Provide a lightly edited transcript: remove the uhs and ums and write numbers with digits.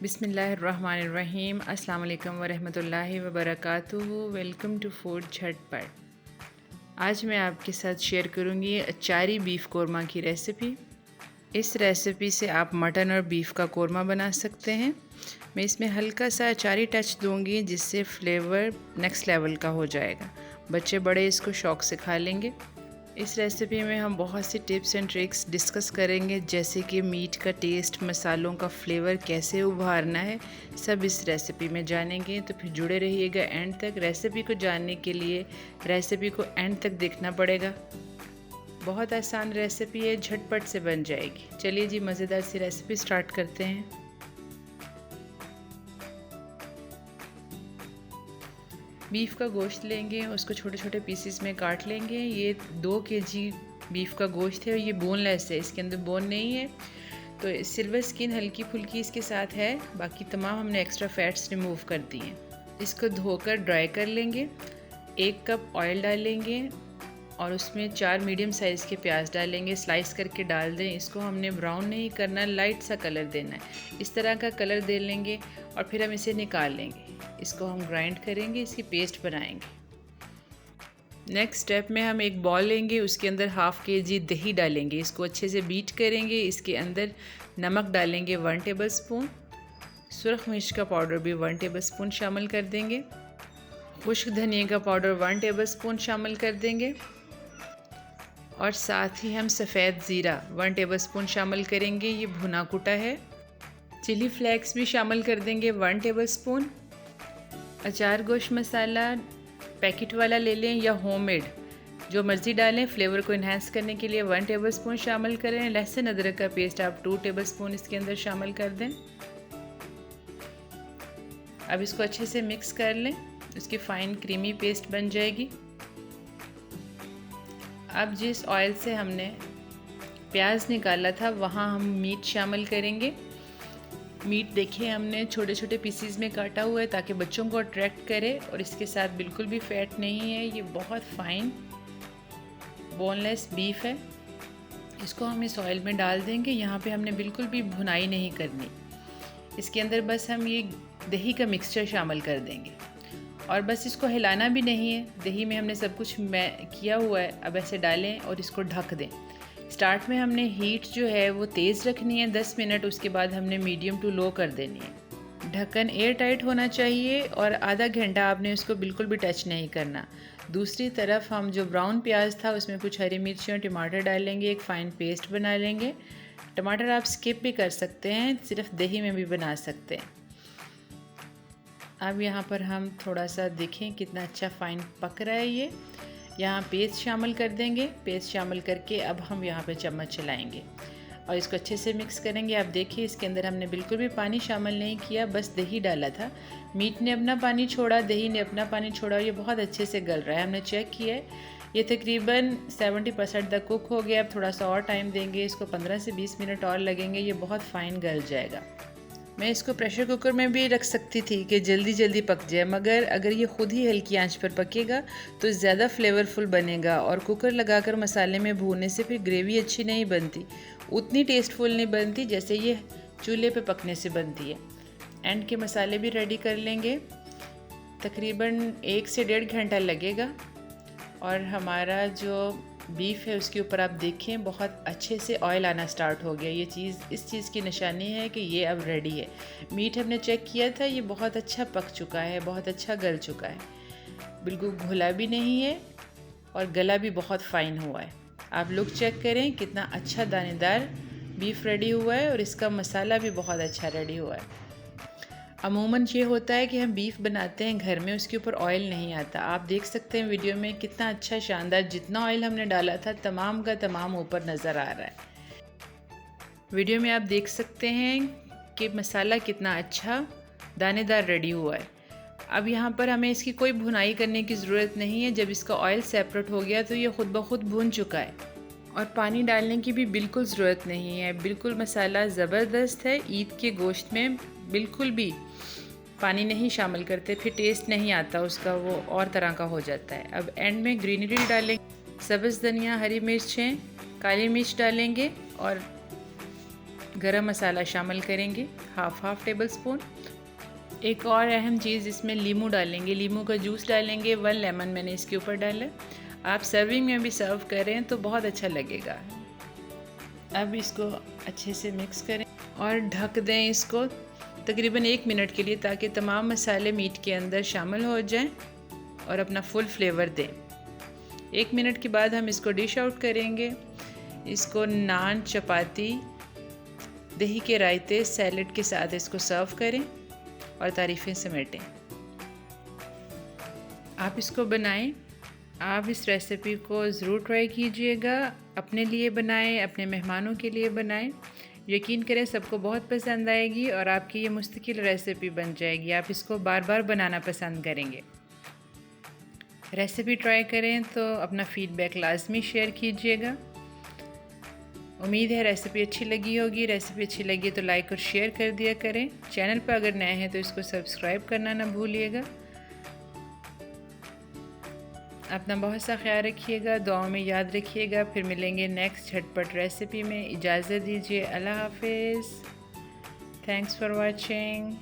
बिस्मिल्लाहिर्रहमानिर्रहीम। अस्सलाम वालेकुम वरहमतुल्लाहि वबरकातुहू। वेलकम टू फूड झटपट। आज मैं आपके साथ शेयर करूंगी अचारी बीफ कोरमा की रेसिपी। इस रेसिपी से आप मटन और बीफ का कोरमा बना सकते हैं। मैं इसमें हल्का सा अचारी टच दूंगी जिससे फ्लेवर नेक्स्ट लेवल का हो जाएगा। बच्चे बड़े इसको शौक़ से खा लेंगे। इस रेसिपी में हम बहुत सी टिप्स एंड ट्रिक्स डिस्कस करेंगे, जैसे कि मीट का टेस्ट, मसालों का फ्लेवर कैसे उभारना है, सब इस रेसिपी में जानेंगे। तो फिर जुड़े रहिएगा एंड तक। रेसिपी को जानने के लिए रेसिपी को एंड तक देखना पड़ेगा। बहुत आसान रेसिपी है, झटपट से बन जाएगी। चलिए जी, मज़ेदार सी रेसिपी स्टार्ट करते हैं। बीफ का गोश्त लेंगे, उसको छोटे छोटे पीसेस में काट लेंगे। ये 2 kg बीफ का गोश्त है और ये बोनलेस है, इसके अंदर बोन नहीं है। तो सिल्वर स्किन हल्की फुल्की इसके साथ है, बाकी तमाम हमने एक्स्ट्रा फैट्स रिमूव कर दिए हैं। इसको धोकर ड्राई कर लेंगे। 1 कप ऑयल डालेंगे और उसमें 4 मीडियम साइज़ के प्याज डालेंगे, स्लाइस करके डाल दें। इसको हमने ब्राउन नहीं करना, लाइट सा कलर देना है। इस तरह का कलर दे लेंगे और फिर हम इसे निकाल लेंगे। इसको हम ग्राइंड करेंगे, इसकी पेस्ट बनाएंगे। नेक्स्ट स्टेप में हम एक बॉल लेंगे, उसके अंदर हाफ़ kg दही डालेंगे। इसको अच्छे से बीट करेंगे। इसके अंदर नमक डालेंगे 1 टेबल स्पून, सुरख मिर्च का पाउडर भी 1 टेबल स्पून शामिल कर देंगे, खुश्क धनिया का पाउडर 1 टेबल स्पून शामिल कर देंगे और साथ ही हम सफ़ेद ज़ीरा 1 टेबल स्पून शामिल करेंगे। ये भुना कुटा है। चिली फ्लेक्स भी शामिल कर देंगे 1 टेबल स्पून। अचार गोश्त मसाला पैकेट वाला ले लें या होममेड, जो मर्ज़ी डालें। फ्लेवर को इन्हेंस करने के लिए 1 टेबल स्पून शामिल करें। लहसुन अदरक का पेस्ट आप 2 टेबल स्पून इसके अंदर शामिल कर दें। अब इसको अच्छे से मिक्स कर लें, उसकी फ़ाइन क्रीमी पेस्ट बन जाएगी। अब जिस ऑयल से हमने प्याज निकाला था वहाँ हम मीट शामिल करेंगे। मीट देखिए हमने छोटे छोटे पीसीज में काटा हुआ है ताकि बच्चों को अट्रैक्ट करे, और इसके साथ बिल्कुल भी फैट नहीं है। ये बहुत फाइन बोनलेस बीफ है। इसको हम इस ऑयल में डाल देंगे। यहाँ पे हमने बिल्कुल भी भुनाई नहीं करनी। इसके अंदर बस हम ये दही का मिक्सचर शामिल कर देंगे और बस इसको हिलाना भी नहीं है। दही में हमने सब कुछ किया हुआ है। अब ऐसे डालें और इसको ढक दें। स्टार्ट में हमने हीट जो है वो तेज़ रखनी है 10 मिनट, उसके बाद हमने मीडियम टू लो कर देनी है। ढक्कन एयर टाइट होना चाहिए और आधा घंटा आपने उसको बिल्कुल भी टच नहीं करना। दूसरी तरफ हम जो ब्राउन प्याज था उसमें कुछ हरी मिर्ची और टमाटर डालेंगे, एक फ़ाइन पेस्ट बना लेंगे। टमाटर आप स्किप भी कर सकते हैं, सिर्फ दही में भी बना सकते हैं। अब यहाँ पर हम थोड़ा सा देखें कितना अच्छा फ़ाइन पक रहा है। ये यहाँ पेस्ट शामिल कर देंगे। पेस्ट शामिल करके अब हम यहाँ पे चम्मच चलाएंगे और इसको अच्छे से मिक्स करेंगे। आप देखिए इसके अंदर हमने बिल्कुल भी पानी शामिल नहीं किया, बस दही डाला था। मीट ने अपना पानी छोड़ा, दही ने अपना पानी छोड़ा और ये बहुत अच्छे से गल रहा है। हमने चेक किया है, ये तकरीबन 70% तक कुक हो गया। अब थोड़ा सा और टाइम देंगे, इसको 15 से 20 मिनट और लगेंगे। ये बहुत फ़ाइन गल जाएगा। मैं इसको प्रेशर कुकर में भी रख सकती थी कि जल्दी जल्दी पक जाए, मगर अगर ये ख़ुद ही हल्की आंच पर पकेगा तो ज़्यादा फ्लेवरफुल बनेगा। और कुकर लगाकर मसाले में भूनने से फिर ग्रेवी अच्छी नहीं बनती, उतनी टेस्टफुल नहीं बनती जैसे ये चूल्हे पे पकने से बनती है। एंड के मसाले भी रेडी कर लेंगे। तकरीबन 1 से 1.5 घंटा लगेगा। और हमारा जो बीफ है उसके ऊपर आप देखें बहुत अच्छे से ऑयल आना स्टार्ट हो गया। ये इस चीज़ की निशानी है कि ये अब रेडी है। मीट हमने चेक किया था, ये बहुत अच्छा पक चुका है, बहुत अच्छा गल चुका है, बिल्कुल घुला भी नहीं है और गला भी बहुत फ़ाइन हुआ है। आप लोग चेक करें कितना अच्छा दानेदार बीफ रेडी हुआ है और इसका मसाला भी बहुत अच्छा रेडी हुआ है। अमूमन ये होता है कि हम बीफ बनाते हैं घर में, उसके ऊपर ऑयल नहीं आता। आप देख सकते हैं वीडियो में कितना अच्छा शानदार, जितना ऑयल हमने डाला था तमाम का तमाम ऊपर नज़र आ रहा है। वीडियो में आप देख सकते हैं कि मसाला कितना अच्छा दानेदार रेडी हुआ है। अब यहाँ पर हमें इसकी कोई भुनाई करने की ज़रूरत नहीं है। जब इसका ऑयल सेपरेट हो गया तो ये ख़ुद ब खुद भुन चुका है और पानी डालने की भी बिल्कुल ज़रूरत नहीं है। बिल्कुल मसाला ज़बरदस्त है। ईद के गोश्त में बिल्कुल भी पानी नहीं शामिल करते, फिर टेस्ट नहीं आता उसका, वो और तरह का हो जाता है। अब एंड में ग्रीनरी डालेंगे, सब्ज़ धनिया, हरी मिर्चें, काली मिर्च डालेंगे और गरम मसाला शामिल करेंगे, हाफ टेबल स्पून। एक और अहम चीज़, इसमें लीमू डालेंगे, लीमू का जूस डालेंगे, 1 लेमन मैंने इसके ऊपर डाला। आप सर्विंग में भी सर्व करें तो बहुत अच्छा लगेगा। अब इसको अच्छे से मिक्स करें और ढक दें इसको तकरीबन 1 मिनट के लिए, ताकि तमाम मसाले मीट के अंदर शामिल हो जाएं और अपना फुल फ्लेवर दें। 1 मिनट के बाद हम इसको डिश आउट करेंगे। इसको नान, चपाती, दही के रायते, सैलड के साथ इसको सर्व करें और तारीफ़ें समेटें। आप इसको बनाएं। आप इस रेसिपी को ज़रूर ट्राई कीजिएगा। अपने लिए बनाएं, अपने मेहमानों के लिए बनाएं। यकीन करें सबको बहुत पसंद आएगी और आपकी ये मुस्तकिल रेसिपी बन जाएगी। आप इसको बार बार बनाना पसंद करेंगे। रेसिपी ट्राई करें तो अपना फ़ीडबैक लाजमी शेयर कीजिएगा। उम्मीद है रेसिपी अच्छी लगी होगी। रेसिपी अच्छी लगी तो लाइक और शेयर कर दिया करें। चैनल पर अगर नए हैं तो इसको सब्सक्राइब करना ना भूलिएगा। अपना बहुत सा ख्याल रखिएगा, दुआओं में याद रखिएगा। फिर मिलेंगे नेक्स्ट झटपट रेसिपी में। इजाज़त दीजिए। अल्लाह हाफिज़। Thanks for watching.